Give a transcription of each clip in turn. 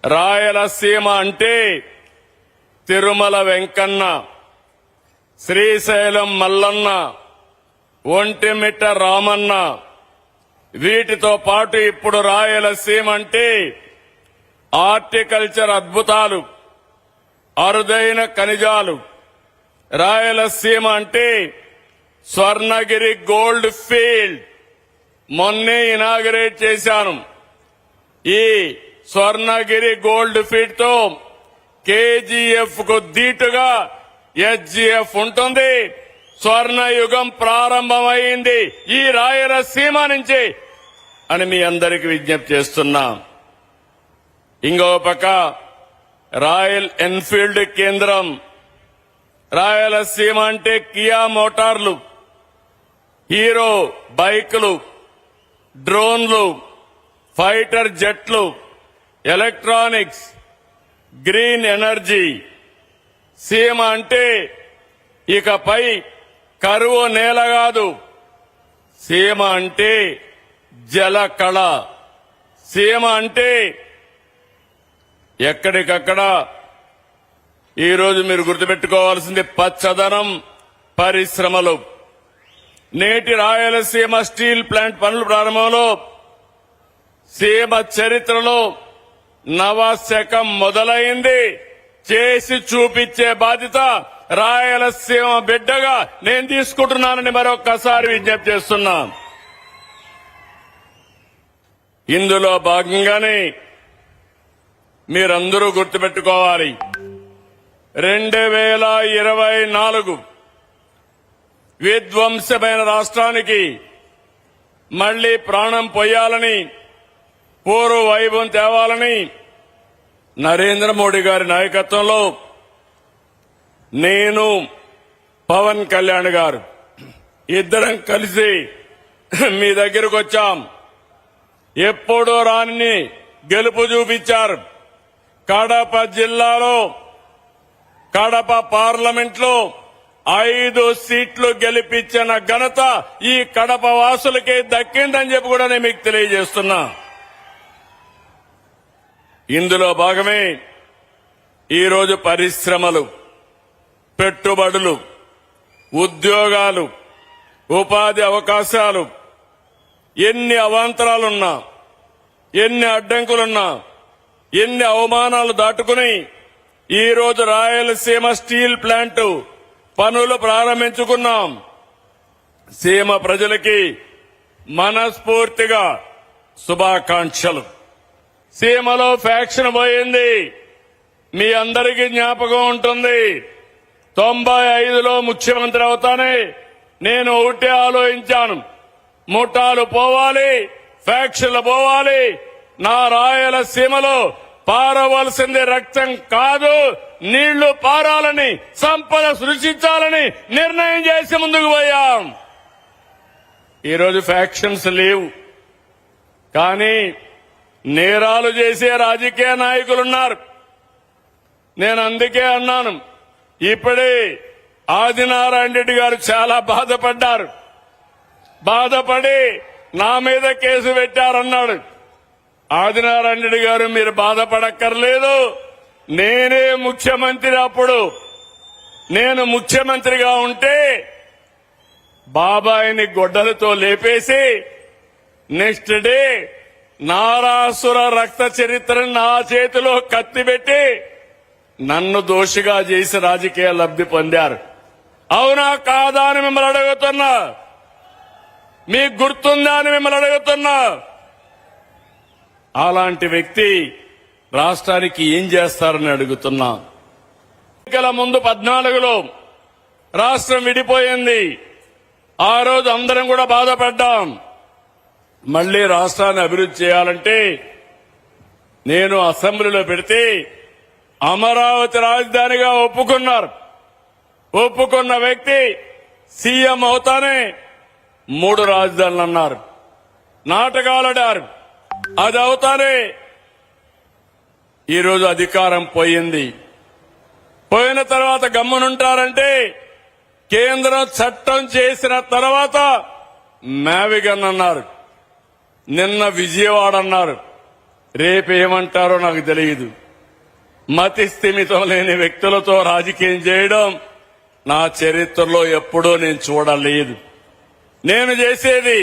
రాయలసీమ అంటే తిరుమల వెంకన్న, శ్రీశైలం మల్లన్న, ఒంటిమిట్ట రామన్న. వీటితో పాటు ఇప్పుడు రాయలసీమ అంటే హార్టికల్చర్ అద్భుతాలు, అరుదైన ఖనిజాలు. రాయలసీమ అంటే స్వర్ణగిరి గోల్డ్ ఫీల్డ్. మొన్నే ఇనాగరేట్ చేశాను. ఈ స్వర్ణగిరి గోల్డ్ ఫీల్డ్ తో కేజీఎఫ్ కు దీటుగా హెచ్జిఎఫ్ ఉంటుంది. స్వర్ణయుగం ప్రారంభమైంది ఈ రాయలసీమ నుంచి అని మీ అందరికీ విజ్ఞప్తి చేస్తున్నా. ఇంకో పక్క రాయల్ ఎన్ఫీల్డ్ కేంద్రం. రాయలసీమ అంటే కియా మోటార్లు, హీరో బైకులు, డ్రోన్లు, ఫైటర్ జెట్లు, ఎలక్ట్రానిక్స్, గ్రీన్ ఎనర్జీ. సీమ అంటే ఇకపై కరువు నేల కాదు, సీమ అంటే జల కళ. సీమ అంటే ఎక్కడికక్కడ ఈరోజు మీరు గుర్తుపెట్టుకోవాల్సింది పచ్చదనం, పరిశ్రమలు. నేటి రాయలసీమ స్టీల్ ప్లాంట్ పనుల ప్రారంభంలో సీమ చరిత్రలో నవశకం మొదలైంది. చేసి చూపించే బాధ్యత రాయలసీమ బిడ్డగా నేను తీసుకుంటున్నానని మరొక్కసారి విజ్ఞప్తి చేస్తున్నా. ఇందులో భాగంగానే మీరందరూ గుర్తుపెట్టుకోవాలి, 2024 విధ్వంసమైన రాష్ట్రానికి మళ్లీ ప్రాణం పోయాలని, పూర్వ వైభవం తేవాలని నరేంద్ర మోడీ గారి నాయకత్వంలో నేను, పవన్ కళ్యాణ్ గారు ఇద్దరం కలిసి మీ దగ్గరకు వచ్చాం. ఎప్పుడో రాని గెలుపు చూపించారు. కడప జిల్లాలో, కడప పార్లమెంట్లో 5 సీట్లు గెలిపించిన ఘనత ఈ కడప వాసులకే దక్కిందని చెప్పి కూడా నేను మీకు తెలియజేస్తున్నా. ఇందులో భాగమే ఈరోజు పరిశ్రమలు, పెట్టుబడులు, ఉద్యోగాలు, ఉపాధి అవకాశాలు. ఎన్ని అవాంతరాలున్నా, ఎన్ని అడ్డంకులున్నా, ఎన్ని అవమానాలు దాటుకుని ఈరోజు రాయలసీమ స్టీల్ ప్లాంట్ పనులు ప్రారంభించుకున్నాం. సీమ ప్రజలకి మనస్ఫూర్తిగా శుభాకాంక్షలు. సీమలో ఫ్యాక్షన్ పోయింది, మీ అందరికీ జ్ఞాపకం ఉంటుంది. 95లో ముఖ్యమంత్రి అవుతానే నేను ఒకటే ఆలోచించాను, ముఠాలు పోవాలి, ఫ్యాక్షన్లు పోవాలి. నా రాయలసీమలో పారవలసింది రక్తం కాదు, నీళ్లు పారాలని, సంపద సృష్టించాలని నిర్ణయం చేసి ముందుకు పోయాం. ఈరోజు ఫ్యాక్షన్స్ లేవు, కానీ నేరాలు చేసే రాజకీయ నాయకులున్నారు. నేను అందుకే అన్నాను, ఇప్పుడే ఆదినారాయణ రెడ్డి గారు చాలా బాధపడ్డారు. బాధపడి నా మీద కేసు పెట్టారన్నాడు. ఆదినారాయణ రెడ్డి గారు మీరు బాధపడక్కర్లేదు, నేనే ముఖ్యమంత్రి. అప్పుడు నేను ముఖ్యమంత్రిగా ఉంటే బాబాయిని గొడ్డలతో లేపేసి నెక్స్ట్ డే నారాసుర రక్త చరిత్రను నా చేతిలో కత్తిపెట్టి నన్ను దోషిగా చేసి రాజకీయ లబ్ధి పొందారు. అవునా కాదా అని మిమ్మల్ని అడుగుతున్నా, మీకు గుర్తుందా అని మిమ్మల్ని అడుగుతున్నా. అలాంటి వ్యక్తి రాష్ట్రానికి ఏం చేస్తారని అడుగుతున్నా. ఎన్నికల ముందు 14లో రాష్ట్రం విడిపోయింది. ఆ రోజు అందరం కూడా బాధపడ్డాం. మళ్లీ రాష్ట్రాన్ని అభివృద్ధి చేయాలంటే నేను అసెంబ్లీలో పెడితే అమరావతి రాజధానిగా ఒప్పుకున్నారు. ఒప్పుకున్న వ్యక్తి సీఎం అవుతానే 3 రాజధానులు అన్నారు, నాటకాలాడారు. అది అవుతానే ఈరోజు అధికారం పోయింది. పోయిన తర్వాత గమ్మునుంటారంటే కేంద్రం చట్టం చేసిన తర్వాత మేవిగన్ అన్నారు, నిన్న విజయవాడ అన్నారు. రేపేమంటారో నాకు తెలియదు. మతి స్థిమితం లేని వ్యక్తులతో రాజకీయం చేయడం నా చరిత్రలో ఎప్పుడూ నేను చూడలేదు. నేను చేసేది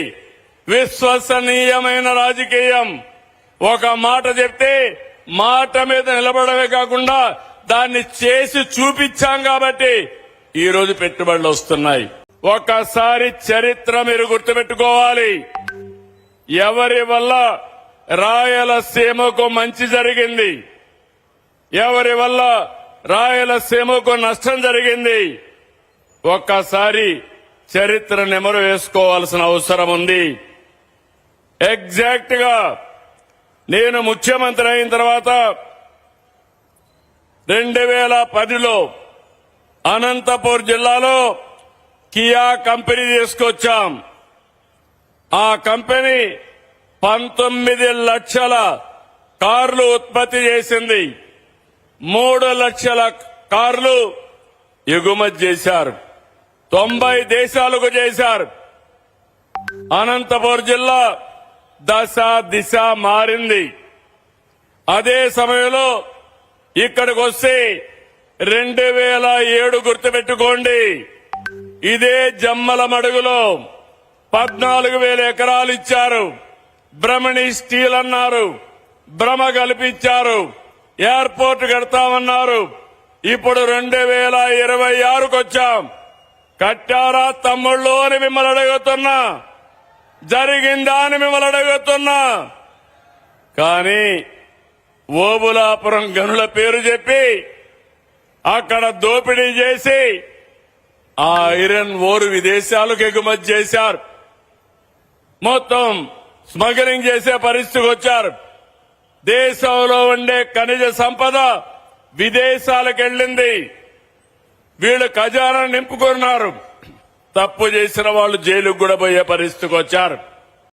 విశ్వసనీయమైన రాజకీయం. ఒక మాట చెప్తే మాట మీద నిలబడమే కాకుండా దాన్ని చేసి చూపించాం కాబట్టి ఈ రోజు పెట్టుబడులు వస్తున్నాయి. ఒక్కసారి చరిత్ర మీరు గుర్తుపెట్టుకోవాలి. ఎవరి వల్ల రాయలసీమకు మంచి జరిగింది, ఎవరి వల్ల రాయలసీమకు నష్టం జరిగింది, ఒక్కసారి చరిత్ర నెమరు వేసుకోవాల్సిన అవసరం ఉంది. ఎగ్జాక్ట్ గా నేను ముఖ్యమంత్రి అయిన తర్వాత 2010లో అనంతపూర్ జిల్లాలో కియా కంపెనీ తీసుకొచ్చాం. ఆ కంపెనీ 19 లక్షల కార్లు ఉత్పత్తి చేసింది. 3 లక్షల కార్లు ఎగుమతి చేశారు. 90 దేశాలకు చేశారు. అనంతపూర్ జిల్లా దశ దిశ మారింది. అదే సమయంలో ఇక్కడికి వస్తే 2007 గుర్తుపెట్టుకోండి. ఇదే జమ్మల మడుగులో 14,000 ఎకరాలు ఇచ్చారు. బ్రహ్మణి స్టీల్ అన్నారు, భ్రమ కల్పించారు, ఎయిర్పోర్ట్ కడతామన్నారు. ఇప్పుడు 2026కు వచ్చాం. కట్టారా తమ్ముళ్ళు అని మిమ్మల్ని అడుగుతున్నా, జరిగిందా అని మిమ్మల్ని అడుగుతున్నా. కానీ ఓబులాపురం గనుల పేరు చెప్పి అక్కడ దోపిడీ చేసి ఆ ఐరన్ ఓరు విదేశాలకు ఎగుమతి చేశారు. మొత్తం స్మగ్లింగ్ చేసే పరిస్థితికి వచ్చారు. దేశంలో ఉండే ఖనిజ సంపద విదేశాలకు వెళ్ళింది. వీళ్ళు ఖజానా నింపుకున్నారు. తప్పు చేసిన వాళ్ళు జైలుకు కూడా పోయే పరిస్థితికి వచ్చారు.